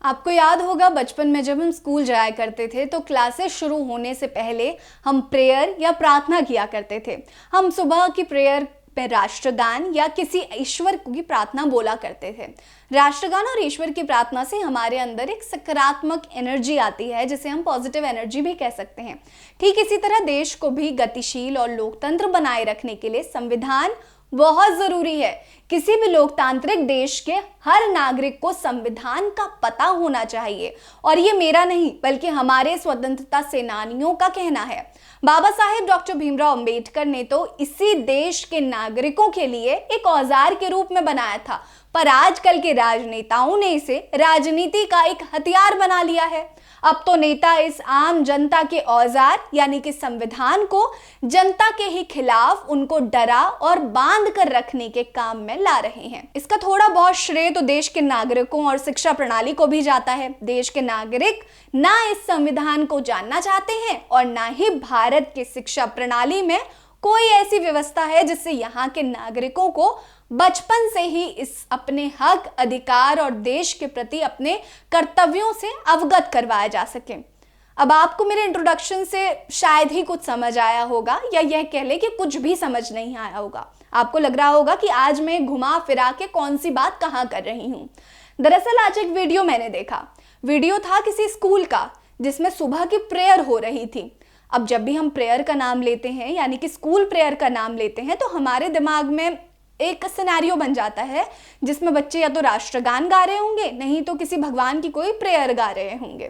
आपको याद होगा बचपन में जब हम स्कूल जाया करते थे तो क्लासेस शुरू होने से पहले हम प्रेयर या प्रार्थना किया करते थे। हम सुबह की प्रेयर पे राष्ट्रगान या किसी ईश्वर की प्रार्थना बोला करते थे। राष्ट्रगान और ईश्वर की प्रार्थना से हमारे अंदर एक सकारात्मक एनर्जी आती है, जिसे हम पॉजिटिव एनर्जी भी कह सकते हैं। ठीक इसी तरह देश को भी गतिशील और लोकतंत्र बनाए रखने के लिए संविधान बहुत जरूरी है। किसी भी लोकतांत्रिक देश के हर नागरिक को संविधान का पता होना चाहिए, और ये मेरा नहीं बल्कि हमारे स्वतंत्रता सेनानियों का कहना है। बाबा साहेब डॉक्टर भीमराव अंबेडकर ने तो इसी देश के नागरिकों के लिए एक औजार के रूप में बनाया था, पर आजकल के राजनेताओं ने इसे राजनीति का एक हथियार बना लिया है। अब तो नेता इस आम जनता के औजार यानी कि संविधान को जनता के ही खिलाफ उनको डरा और बांध कर रखने के काम में ला रहे हैं। इसका थोड़ा बहुत श्रेय तो देश के नागरिकों और शिक्षा प्रणाली को भी जाता है। देश के नागरिक ना इस संविधान को जानना चाहते हैं और ना ही भारत की शिक्षा प्रणाली में कोई ऐसी व्यवस्था है जिससे यहाँ के नागरिकों को बचपन से ही इस अपने हक, अधिकार और देश के प्रति अपने कर्तव्यों से अवगत करवाया जा सके। अब आपको मेरे इंट्रोडक्शन से शायद ही कुछ समझ आया होगा, या यह कह ले कि कुछ भी समझ नहीं आया होगा। आपको लग रहा होगा कि आज मैं घुमा फिरा के कौन सी बात कहाँ कर रही हूँ। दरअसल आज एक वीडियो मैंने देखा। वीडियो था किसी स्कूल का जिसमें सुबह की प्रेयर हो रही थी। अब जब भी हम प्रेयर का नाम लेते हैं यानी कि स्कूल प्रेयर का नाम लेते हैं तो हमारे दिमाग में एक सिनेरियो बन जाता है जिसमें बच्चे या तो राष्ट्रगान गा रहे होंगे, नहीं तो किसी भगवान की कोई प्रेयर गा रहे होंगे,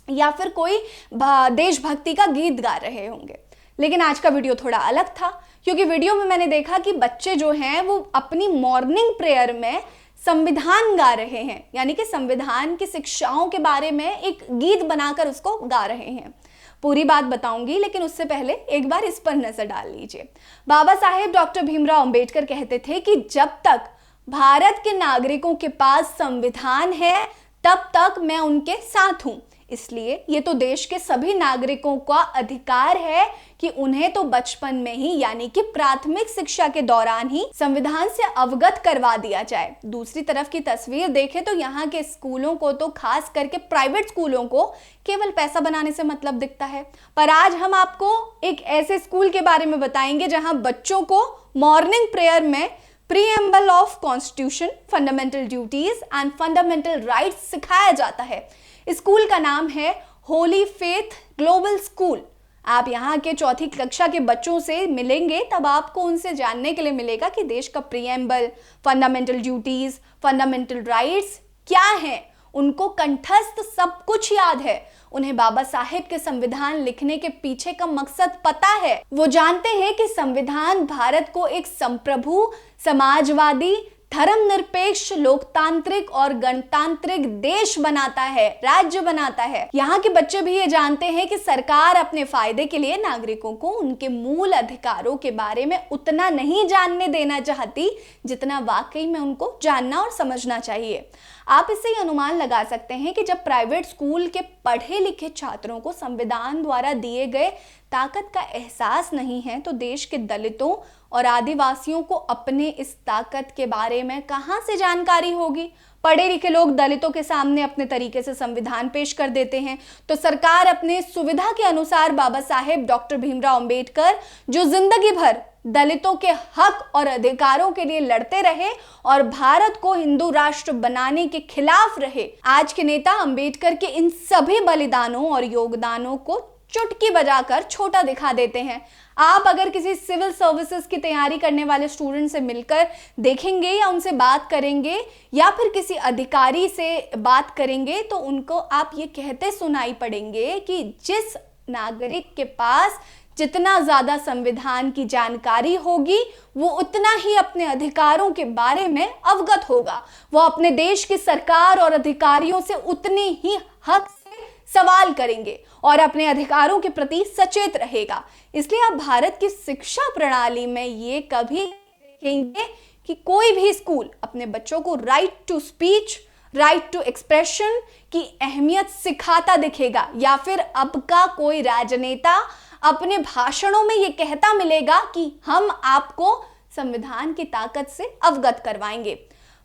या फिर कोई देशभक्ति का गीत गा रहे होंगे। लेकिन आज का वीडियो थोड़ा अलग था, क्योंकि वीडियो में मैंने देखा कि बच्चे जो हैं वो अपनी मॉर्निंग प्रेयर में संविधान गा रहे हैं, यानी कि संविधान की शिक्षाओं के बारे में एक गीत बनाकर उसको गा रहे हैं। पूरी बात बताऊंगी, लेकिन उससे पहले एक बार इस पर नजर डाल लीजिए। बाबा साहेब डॉक्टर भीमराव अंबेडकर कहते थे कि जब तक भारत के नागरिकों के पास संविधान है तब तक मैं उनके साथ हूं। इसलिए ये तो देश के सभी नागरिकों का अधिकार है कि उन्हें तो बचपन में ही यानी कि प्राथमिक शिक्षा के दौरान ही संविधान से अवगत करवा दिया जाए। दूसरी तरफ की तस्वीर देखें तो यहाँ के स्कूलों को, तो खास करके प्राइवेट स्कूलों को, केवल पैसा बनाने से मतलब दिखता है। पर आज हम आपको एक ऐसे स्कूल के बारे में बताएंगे जहां बच्चों को मॉर्निंग प्रेयर में preamble of constitution, fundamental duties and fundamental rights सिखाया जाता है। स्कूल का नाम है होली फेथ ग्लोबल स्कूल। आप यहाँ के चौथी कक्षा के बच्चों से मिलेंगे तब आपको उनसे जानने के लिए मिलेगा कि देश का preamble, fundamental duties, fundamental rights क्या हैं। उनको कंठस्थ सब कुछ याद है। उन्हें बाबा साहेब के संविधान लिखने के पीछे का मकसद पता है। वो जानते हैं कि संविधान भारत को एक संप्रभु, समाजवादी, धर्मनिरपेक्ष, लोकतांत्रिक और गणतांत्रिक देश बनाता है, राज्य बनाता है। यहाँ के बच्चे भी ये जानते हैं कि सरकार अपने फायदे के लिए नागरिकों को उनके मूल अधिकारों के बारे में उतना नहीं जानने देना चाहती जितना वाकई में उनको जानना और समझना चाहिए। आप इससे ही अनुमान लगा सकते हैं कि जब प्राइवेट स्कूल के पढ़े लिखे छात्रों को संविधान द्वारा दिए गए ताकत का एहसास नहीं है तो देश के दलितों और आदिवासियों को अपने इस ताकत के बारे में कहां से जानकारी होगी। पढ़े लिखे लोग दलितों के सामने अपने तरीके से संविधान पेश कर देते हैं, तो सरकार अपने सुविधा के अनुसार बाबा साहेब डॉक्टर भीमराव अंबेडकर जो जिंदगी भर दलितों के हक और अधिकारों के लिए लड़ते रहे और भारत को हिंदू राष्ट्र बनाने के खिलाफ रहे, आज के नेता अंबेडकर के इन सभी बलिदानों और योगदानों को चुटकी बजाकर छोटा दिखा देते हैं। आप अगर किसी सिविल सर्विसेज की तैयारी करने वाले स्टूडेंट से मिलकर देखेंगे या उनसे बात करेंगे या फिर किसी अधिकारी से बात करेंगे तो उनको आप ये कहते सुनाई पड़ेंगे कि जिस नागरिक के पास जितना ज्यादा संविधान की जानकारी होगी वो उतना ही अपने अधिकारों के बारे में अवगत होगा। वो अपने देश की सरकार और अधिकारियों से उतनी ही हक सवाल करेंगे और अपने अधिकारों के प्रति सचेत रहेगा। इसलिए आप भारत की शिक्षा प्रणाली में ये कभी देखेंगे कि कोई भी स्कूल अपने बच्चों को right to speech, right to expression की अहमियत सिखाता दिखेगा, या फिर अब का कोई राजनेता अपने भाषणों में ये कहता मिलेगा कि हम आपको संविधान की ताकत से अवगत करवाएंगे।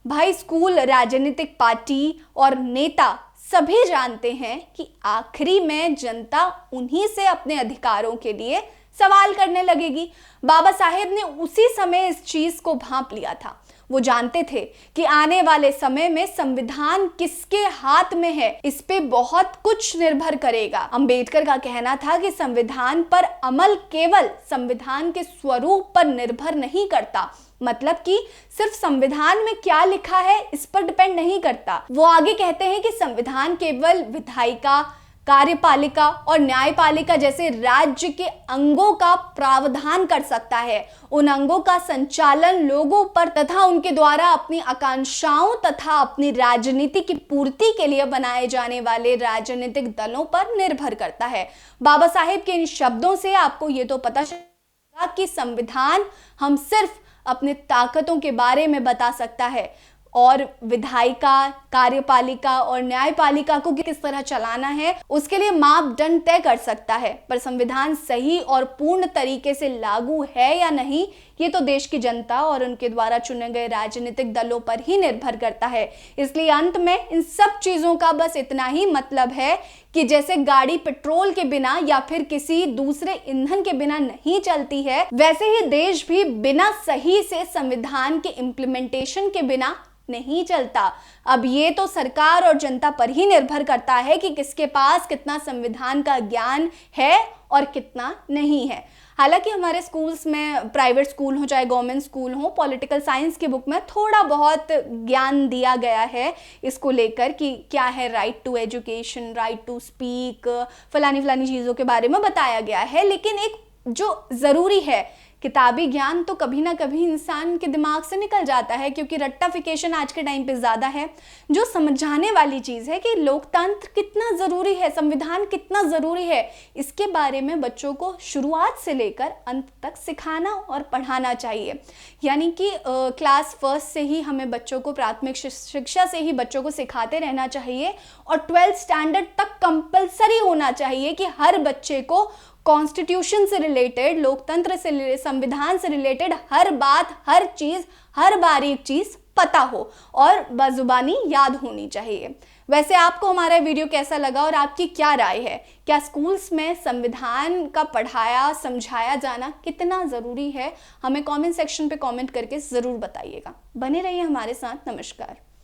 भाई, स्कूल, राजनीतिक पार्टी और नेता सभी जानते हैं कि आखिरी में जनता उन्हीं से अपने अधिकारों के लिए सवाल करने लगेगी। बाबा साहेब ने उसी समय इस चीज को भांप लिया था। वो जानते थे कि आने वाले समय में संविधान किसके हाथ में है, इस पे बहुत कुछ निर्भर करेगा। अंबेडकर का कहना था कि संविधान पर अमल केवल संविधान के स्वरूप पर निर्भर नहीं करता, मतलब कि सिर्फ संविधान में क्या लिखा है इस पर डिपेंड नहीं करता। वो आगे कहते हैं कि संविधान केवल विधायिका, कार्यपालिका और न्यायपालिका जैसे राज्य के अंगों का प्रावधान कर सकता है। उन अंगों का संचालन लोगों पर तथा उनके द्वारा अपनी आकांक्षाओं तथा अपनी राजनीति की पूर्ति के लिए बनाए जाने वाले राजनीतिक दलों पर निर्भर करता है। बाबा साहेब के इन शब्दों से आपको ये तो पता चलेगा कि संविधान हम सिर्फ अपनी ताकतों के बारे में बता सकता है और विधायिका, कार्यपालिका और न्यायपालिका को किस तरह चलाना है उसके लिए मापदंड तय कर सकता है, पर संविधान सही और पूर्ण तरीके से लागू है या नहीं ये तो देश की जनता और उनके द्वारा चुने गए राजनीतिक दलों पर ही निर्भर करता है। इसलिए अंत में इन सब चीजों का बस इतना ही मतलब है कि जैसे गाड़ी पेट्रोल के बिना या फिर किसी दूसरे ईंधन के बिना नहीं चलती है, वैसे ही देश भी बिना सही से संविधान के इम्प्लीमेंटेशन के बिना नहीं चलता। अब ये तो सरकार और जनता पर ही निर्भर करता है कि किसके पास कितना संविधान का ज्ञान है और कितना नहीं है। हालांकि हमारे स्कूल्स में, प्राइवेट स्कूल हो चाहे गवर्नमेंट स्कूल हो, पॉलिटिकल साइंस की बुक में थोड़ा बहुत ज्ञान दिया गया है इसको लेकर कि क्या है right to education, right to speak, फलानी फलानी चीज़ों के बारे में बताया गया है। लेकिन एक जो ज़रूरी है किताबी ज्ञान तो कभी ना कभी इंसान के दिमाग से निकल जाता है, क्योंकि रट्टाफिकेशन आज के टाइम पे ज़्यादा है। जो समझाने वाली चीज़ है कि लोकतंत्र कितना ज़रूरी है, संविधान कितना ज़रूरी है, इसके बारे में बच्चों को शुरुआत से लेकर अंत तक सिखाना और पढ़ाना चाहिए। यानी कि क्लास फर्स्ट से ही हमें बच्चों को, प्राथमिक शिक्षा से ही बच्चों को सिखाते रहना चाहिए और 12th स्टैंडर्ड तक कंपलसरी होना चाहिए कि हर बच्चे को कॉन्स्टिट्यूशन से रिलेटेड, लोकतंत्र से, संविधान से रिलेटेड हर बात, हर चीज़, हर बारीक चीज़ पता हो और बजुबानी याद होनी चाहिए। वैसे आपको हमारा वीडियो कैसा लगा और आपकी क्या राय है? क्या स्कूल्स में संविधान का पढ़ाया, समझाया जाना कितना ज़रूरी है? हमें कमेंट सेक्शन पे कमेंट करके ज़रूर बताइएगा। बने रहिए हमारे साथ। नमस्कार।